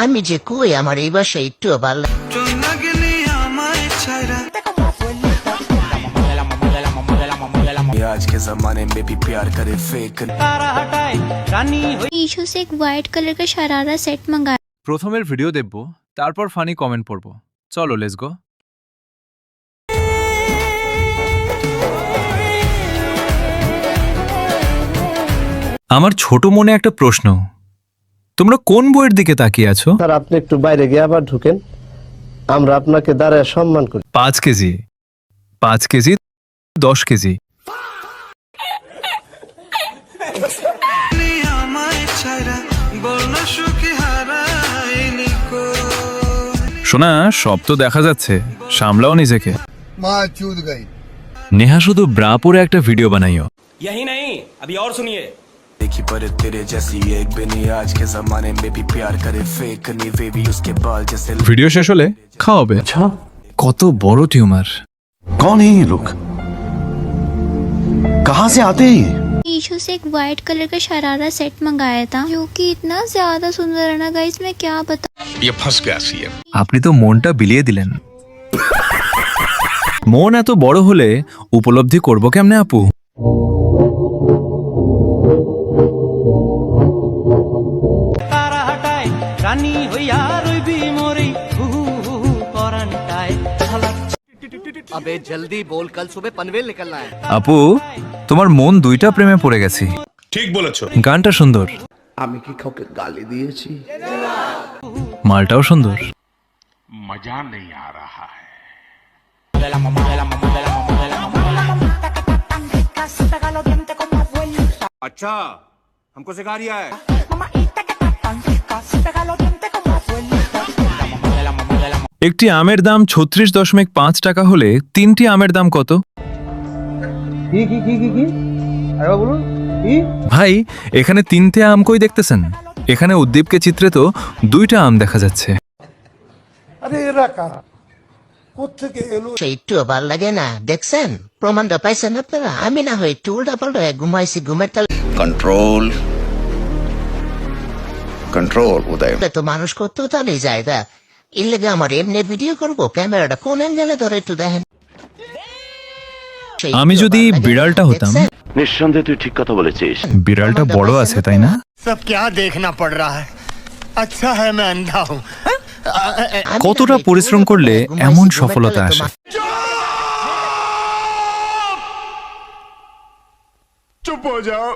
আমি যে কই আমার এই বাসা একটু ভালো आज के जमाने में भी प्यार करे फेक मीशो से एक वाइट कलर का शरारा सेट मंगाया। প্রথমের ভিডিও দেখব, তারপর ফানি কমেন্ট পড়ব। চলো লেটস গো। আমার ছোট মনে একটা প্রশ্ন, তোমরা কোন বইয়ের দিকে তাকিয়ে আছো? স্যার আপনি একটু বাইরে গিয়ে আবার ঢুকেন, আমরা আপনাকে দাঁড়ায় সম্মান করি। 5 কেজি, 5 কেজি, 10 কেজি। শোনা, সব তো দেখা যাচ্ছে, সামলাও নিজেকে। নেহা শুধু ব্রা পরে একটা ভিডিও বানাইও। यही नहीं, अभी और सुनिए। देखी पर तेरे जैसी एक भी नहीं आज के जमाने में भी प्यार करे फेक नहीं वे भी उसके बाल जैसे ভিডিও শেষ হলে খাওয়াবে। কত বড় টিউমার। कौन है ये लोग, कहाँ से आते हैं ये? मीशो से एक वाइट कलर का शरारा सेट मंगाया था जो कि इतना ज्यादा सुंदर है ना गाइस, मैं क्या बताऊं। ये फंस गया सी है। আপনি তো মনটা বিলিয়ে দিলেন। মন এত বড় হলে উপলব্ধি করব কেমনে আপু? अबे जल्दी बोल, कल सुबह पनवेल निकलना है। আপু, তোমার মন দুইটা প্রেমে পড়ে গেছি। ठीक बोलेছো। গানটা সুন্দর, আমি কি কাউকে গালি দিয়েছি? মালটাও সুন্দর। मजा नहीं आ रहा है। अच्छा, हमको सिखा रिया है। একটি আমের দাম 36.5 টাকা হলে 3টি আমের দাম কত? ভাই, এখানে 3টে আম কই দেখতেছেন? এখানে উদ্দীপকে চিত্রে তো 2টা আম দেখা যাচ্ছে। একটু ভালো লাগে না, দেখছেন? প্রমাণটা পাইছেন আপনারা? আমি না হয় একটু উল্টা পাল্টা ঘুমাইছি, ঘুমের তালে कंट्रोल कंट्रोल उदय। তো মানুষ করতেও তাহলে জায়গা এর লেগে আমার এমনি ভিডিও করবো, ক্যামেরাটা কোন অ্যাঙ্গেলে ধরে একটু দেখেন। আমি যদি বিড়ালটা হতাম। নিঃসন্দেহে তুই ঠিক কথা বলেছিস। বিড়ালটা বড় আছে তাই না? सब क्या देखना पड़ रहा है, अच्छा है मैं अंधा हूँ। কতটা পরিশ্রম করলে এমন সফলতা আসে? चुप हो जाओ।